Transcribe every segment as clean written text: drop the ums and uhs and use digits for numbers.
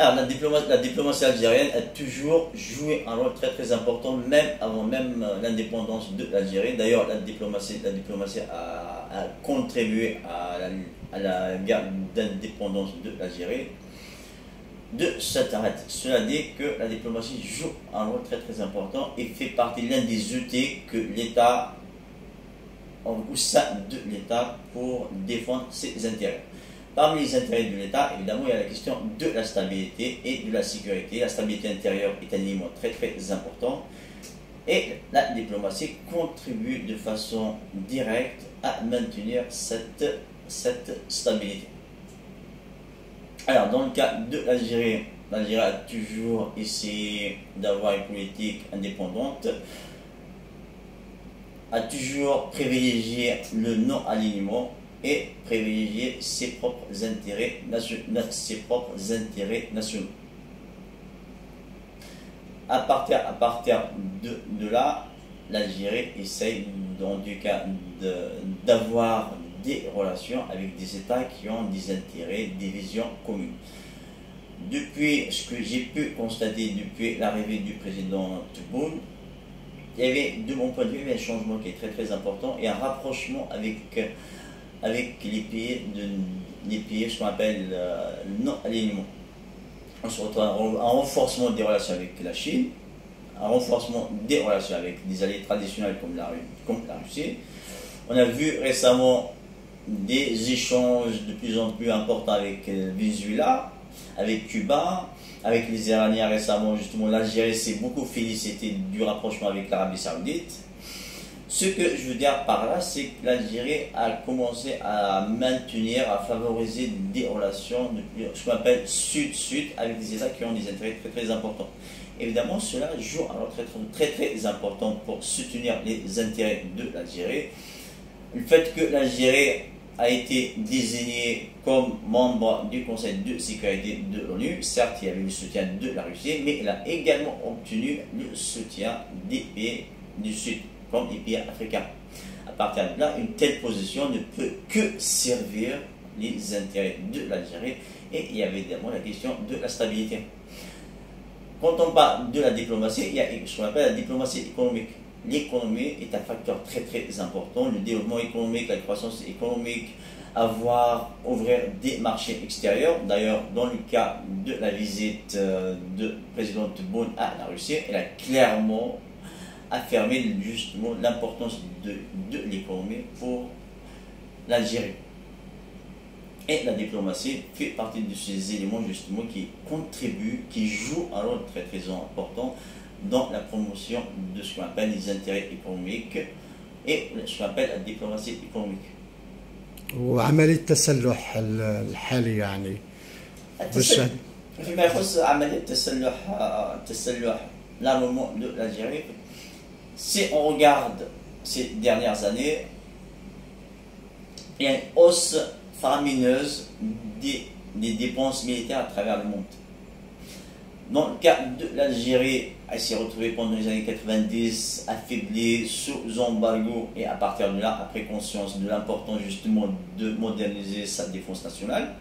Alors, la diplomatie algérienne a toujours joué un rôle très important, même avant même l'indépendance de l'Algérie. D'ailleurs, la diplomatie a contribué à la guerre d'indépendance de l'Algérie. De cette arrête. Cela dit que la diplomatie joue un rôle très important et fait partie l'un des outils que l'État, au sein de l'État, pour défendre ses intérêts. Parmi les intérêts de l'État, évidemment, il y a la question de la stabilité et de la sécurité. La stabilité intérieure est un élément très important et la diplomatie contribue de façon directe à maintenir cette stabilité. Alors, dans le cas de l'Algérie, l'Algérie a toujours essayé d'avoir une politique indépendante, a toujours privilégié le non-alignement et privilégier ses propres intérêts nationaux. À partir de là, l'Algérie essaye, dans du cas d'avoir des relations avec des États qui ont des intérêts, des visions communes. Depuis ce que j'ai pu constater depuis l'arrivée du président Tebboune, il y avait, de mon point de vue, un changement qui est très important et un rapprochement avec les pays, ce qu'on appelle non-alignement. On se retrouve un renforcement des relations avec la Chine, un renforcement des relations avec des alliés traditionnels comme la Russie. On a vu récemment des échanges de plus en plus importants avec le Venezuela, avec Cuba, avec les Iraniens récemment. Justement, l'Algérie s'est beaucoup félicitée du rapprochement avec l'Arabie Saoudite. Ce que je veux dire par là, c'est que l'Algérie a commencé à maintenir, à favoriser des relations, ce qu'on appelle sud-sud, avec des États qui ont des intérêts très importants. Évidemment, cela joue un rôle très important pour soutenir les intérêts de l'Algérie. Le fait que l'Algérie a été désignée comme membre du Conseil de sécurité de l'ONU, certes, il y avait le soutien de la Russie, mais elle a également obtenu le soutien des pays du Sud, comme les pays africains. À partir de là, une telle position ne peut que servir les intérêts de l'Algérie et il y avait évidemment la question de la stabilité. Quand on parle de la diplomatie, il y a ce qu'on appelle la diplomatie économique. L'économie est un facteur très important. Le développement économique, la croissance économique, ouvrir des marchés extérieurs. D'ailleurs, dans le cas de la visite de président Tebboune à la Russie, elle a clairement affirmé justement l'importance de l'économie pour l'Algérie. Et la diplomatie fait partie de ces éléments justement qui contribuent, qui jouent un rôle très important dans la promotion de ce qu'on appelle les intérêts économiques et ce qu'on appelle la diplomatie économique. وعملية التسلح الحالي يعني فيما يخص عملية التسلح l'armement de l'Algérie, si on regarde ces dernières années, il y a une hausse faramineuse des dépenses militaires à travers le monde. Dans le cas de l'Algérie, elle s'est retrouvée pendant les années 90 affaiblie sous embargo et à partir de là, a pris conscience de l'importance justement de moderniser sa défense nationale.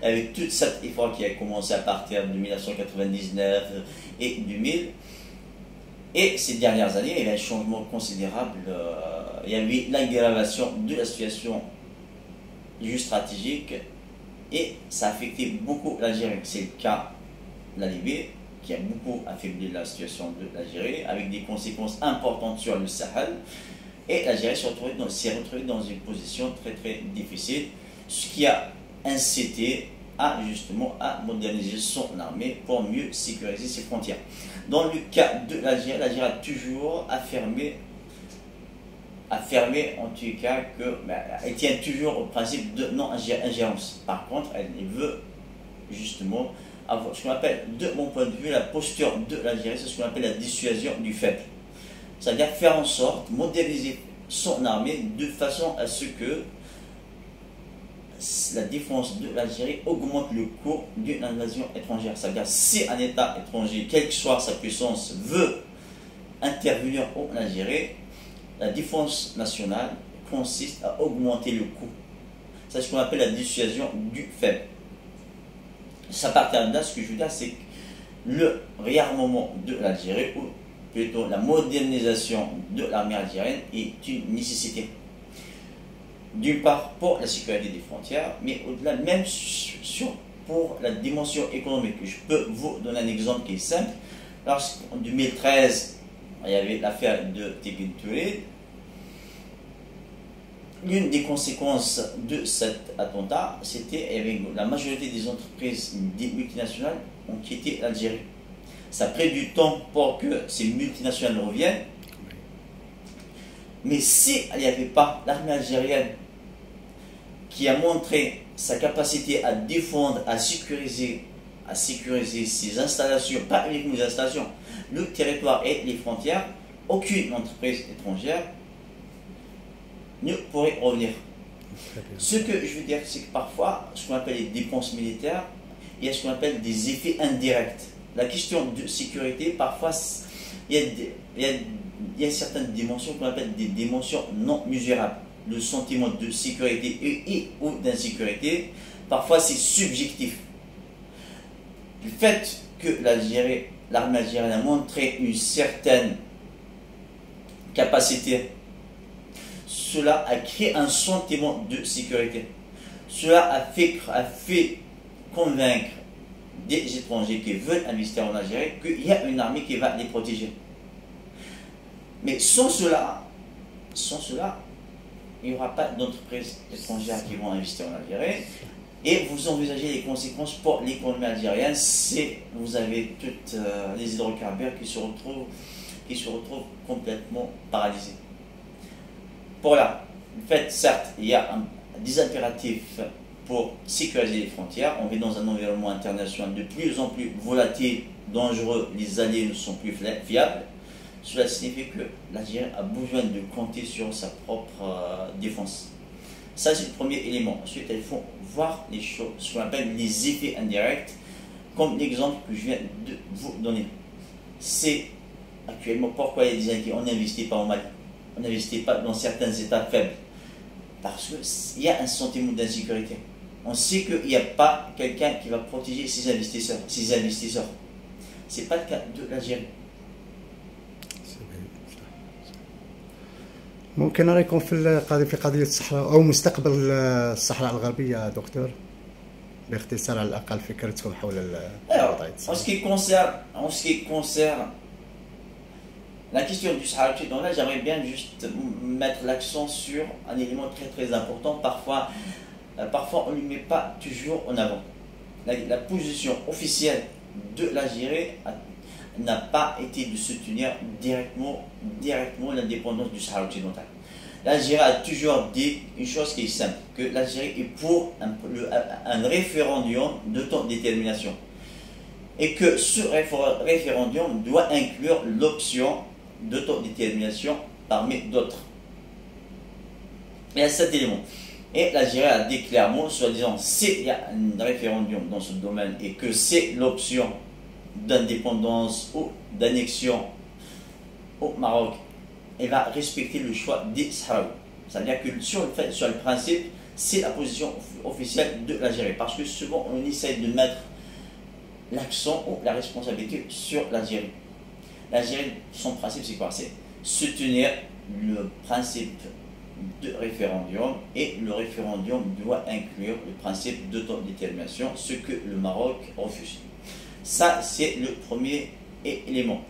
Avec tout cet effort qui a commencé à partir de 1999 et 2000. Et ces dernières années, il y a eu un changement considérable. Il y a eu l'aggravation de la situation géostratégique et ça a affecté beaucoup l'Algérie. C'est le cas de la Libye qui a beaucoup affaibli la situation de l'Algérie avec des conséquences importantes sur le Sahel. Et l'Algérie s'est retrouvée dans une position très difficile, ce qui a incité justement à moderniser son armée pour mieux sécuriser ses frontières. Dans le cas de l'Algérie, l'Algérie a toujours affirmé en tout cas elle tient toujours au principe de non-ingérence. Par contre, elle veut justement avoir ce qu'on appelle, de mon point de vue, la posture de l'Algérie, c'est ce qu'on appelle la dissuasion du faible. C'est-à-dire faire en sorte, moderniser son armée de façon à ce que la défense de l'Algérie augmente le coût d'une invasion étrangère. C'est-à-dire si un État étranger, quelle que soit sa puissance, veut intervenir en Algérie, la défense nationale consiste à augmenter le coût. C'est ce qu'on appelle la dissuasion du faible. ça partir de là, ce que je veux dire, c'est que le réarmement de l'Algérie, ou plutôt la modernisation de l'armée algérienne, est une nécessité. D'une part pour la sécurité des frontières, mais au-delà même pour la dimension économique. Je peux vous donner un exemple qui est simple. Lorsqu'en 2013, il y avait l'affaire de Tekin Touré, l'une des conséquences de cet attentat, c'était que la majorité des entreprises des multinationales ont quitté l'Algérie. Ça a pris du temps pour que ces multinationales reviennent. Mais s'il n'y avait pas l'armée algérienne qui a montré sa capacité à défendre, à sécuriser ses installations, pas uniquement les installations, le territoire et les frontières, aucune entreprise étrangère ne pourrait revenir. Ce que je veux dire, c'est que parfois, ce qu'on appelle les dépenses militaires, il y a ce qu'on appelle des effets indirects. La question de sécurité, parfois, il y a certaines dimensions qu'on appelle des dimensions non mesurables. Le sentiment de sécurité et ou d'insécurité, parfois c'est subjectif. Le fait que l'armée algérienne a montré une certaine capacité, cela a créé un sentiment de sécurité. Cela a fait convaincre des étrangers qui veulent investir en Algérie qu'il y a une armée qui va les protéger. Mais sans cela, il n'y aura pas d'entreprises étrangères qui vont investir en Algérie. Et vous envisagez les conséquences pour l'économie algérienne, c'est vous avez toutes les hydrocarbures qui se retrouvent complètement paralysés. Pour là, en fait, certes, il y a des impératifs pour sécuriser les frontières. On vit dans un environnement international de plus en plus volatile, dangereux, les alliés ne sont plus fiables. Cela signifie que l'Algérie a besoin de compter sur sa propre défense. Ça, c'est le premier élément. Ensuite, il faut voir les choses, ce qu'on appelle les effets indirects, comme l'exemple que je viens de vous donner. C'est actuellement pourquoi il y a des Algériens, on n'investit pas en Mali, on n'investit pas dans certains États faibles. Parce qu'il y a un sentiment d'insécurité. On sait qu'il n'y a pas quelqu'un qui va protéger ses investisseurs. Ce n'est pas le cas de l'Algérie. ممكن رايكم في قضية الصحراء أو مستقبل الصحراء الغربية دكتور؟ باختصار على الأقل فكرتكم حول الوضعية. En ce qui concerne la question du Sahara occidental, j'aimerais bien juste mettre l'accent sur un élément très très important. Parfois on ne le met pas toujours en avant. La position officielle de l'Algérie n'a pas été de soutenir directement l'indépendance du Sahara occidental. L'Algérie a toujours dit une chose qui est simple, que l'Algérie est pour un référendum d'autodétermination. Et que ce référendum doit inclure l'option d'autodétermination parmi d'autres. Il y a cet élément. Et l'Algérie a dit clairement, soi-disant, s'il y a un référendum dans ce domaine et que c'est l'option d'indépendance ou d'annexion au Maroc, elle va respecter le choix des Sahraouis. C'est-à-dire que sur le principe, c'est la position officielle de l'Algérie. Parce que souvent, on essaye de mettre l'accent ou la responsabilité sur l'Algérie. L'Algérie, son principe, c'est quoi? C'est soutenir le principe de référendum, et le référendum doit inclure le principe d'autodétermination, ce que le Maroc refuse. Ça, c'est le premier élément.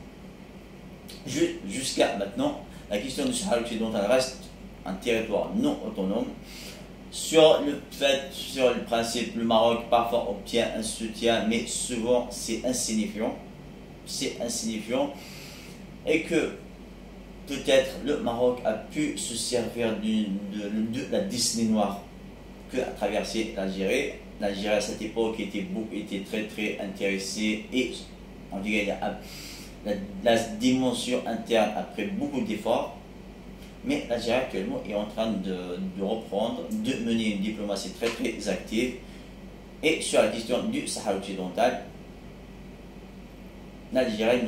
Jusqu'à maintenant, la question du Sahara occidental reste un territoire non autonome. Sur le principe, le Maroc parfois obtient un soutien, mais souvent c'est insignifiant. Et que peut-être le Maroc a pu se servir de la Disney noire que a traversé l'Algérie. L'Algérie à cette époque était très très intéressée, et on dirait la dimension interne a pris beaucoup d'efforts, mais l'Algérie actuellement est en train de reprendre, de mener une diplomatie très très active. Et sur la question du Sahara occidental, l'Algérie il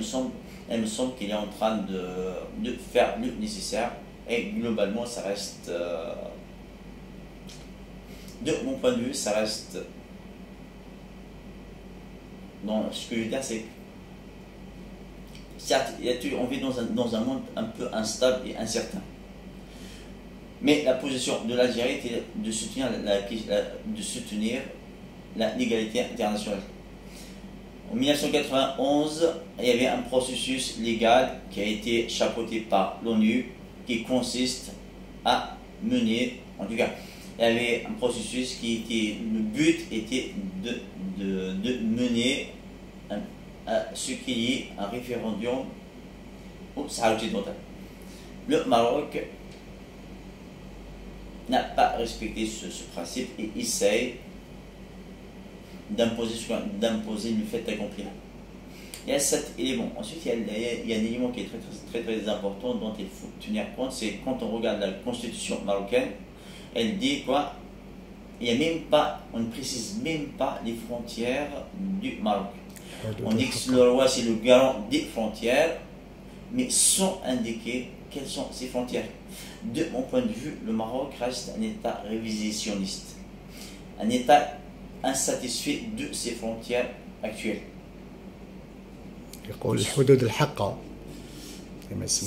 me semble qu'il est en train de faire le nécessaire, et globalement ça reste, de mon point de vue, ça reste Donc, ce que je veux dire, c'est certes, on vit dans un monde un peu instable et incertain. Mais la position de l'Algérie était de soutenir la légalité internationale. En 1991, il y avait un processus légal qui a été chapeauté par l'ONU qui consiste à mener, en tout cas, il y avait un processus le but était de mener ce qui est un référendum au Sahara occidental. Le Maroc n'a pas respecté ce principe et essaye d'imposer le fait accompli. Il y a 7 éléments. Ensuite, il y a un élément qui est très important dont il faut tenir compte, c'est quand on regarde la constitution marocaine, elle dit quoi? Il y a même pas, on ne précise même pas les frontières du Maroc. On dit que le roi c'est le garant des frontières, mais sans indiquer quelles sont ces frontières. De mon point de vue, le Maroc reste un État révisitionniste, un État insatisfait de ses frontières actuelles.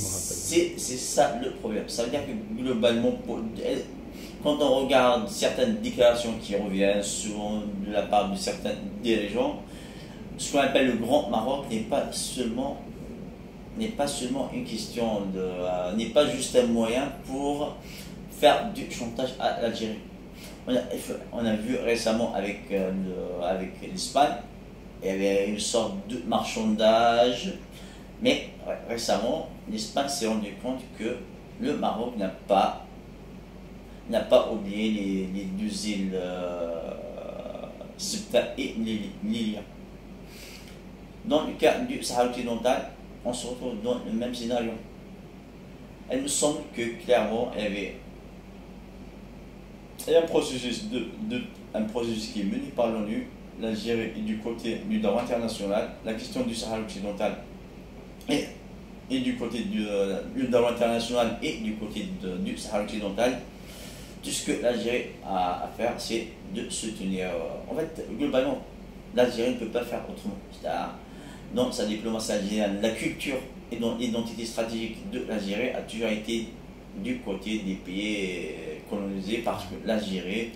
C'est ça le problème. Ça veut dire que globalement, quand on regarde certaines déclarations qui reviennent souvent de la part de certains dirigeants, ce qu'on appelle le Grand Maroc n'est pas seulement une question n'est pas juste un moyen pour faire du chantage à l'Algérie. On a vu récemment avec l'Espagne, il y avait une sorte de marchandage, mais récemment, l'Espagne s'est rendu compte que le Maroc n'a pas oublié les deux îles Ceuta et Melilla. Dans le cas du Sahara occidental, on se retrouve dans le même scénario. Il me semble que clairement, il y a un processus qui est mené par l'ONU. L'Algérie est du côté du droit international. La question du Sahara occidental et du côté du droit international et du côté du Sahara occidental. Tout ce que l'Algérie a à faire, c'est de soutenir. En fait, globalement, l'Algérie ne peut pas faire autrement. Dans sa diplomatie algérienne, la culture et l'identité stratégique de l'Algérie a toujours été du côté des pays colonisés parce que l'Algérie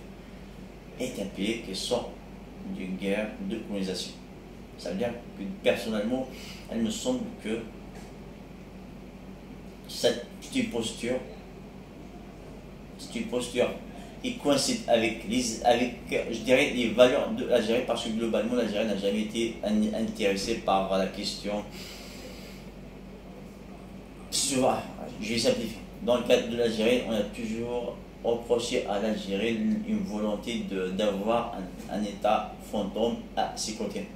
est un pays qui sort d'une guerre de colonisation. Ça veut dire que personnellement, il me semble que c'est une posture qui coïncide avec je dirais, les valeurs de l'Algérie, parce que globalement, l'Algérie n'a jamais été intéressée par la question. Je vais simplifier. Dans le cadre de l'Algérie, on a toujours reproché à l'Algérie une volonté d'avoir un État fantôme à ses côtés.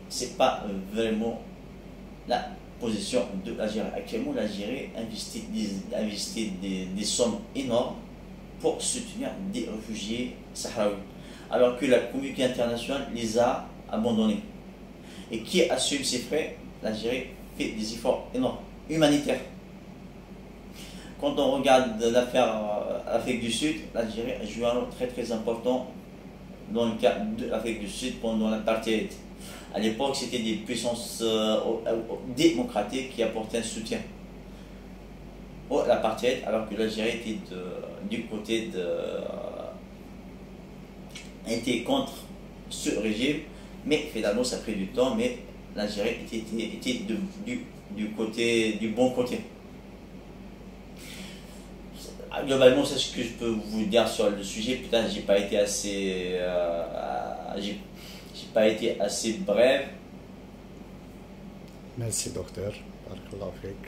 C'est pas vraiment la position de l'Algérie. Actuellement, l'Algérie investit des sommes énormes pour soutenir des réfugiés sahraouis, alors que la communauté internationale les a abandonnés. Et qui assume ces frais? L'Algérie fait des efforts énormes, humanitaires. Quand on regarde l'affaire Afrique du Sud, l'Algérie a joué un rôle très important dans le cas de l'Afrique du Sud pendant l'apartheid. À l'époque, c'était des puissances démocratiques qui apportaient un soutien à l'apartheid, alors que l'Algérie était du côté était contre ce régime, mais finalement ça a pris du temps, mais l'Algérie était du bon côté. Globalement, c'est ce que je peux vous dire sur le sujet. Peut-être j'ai pas été assez bref. Merci docteur. Barakallahu fik.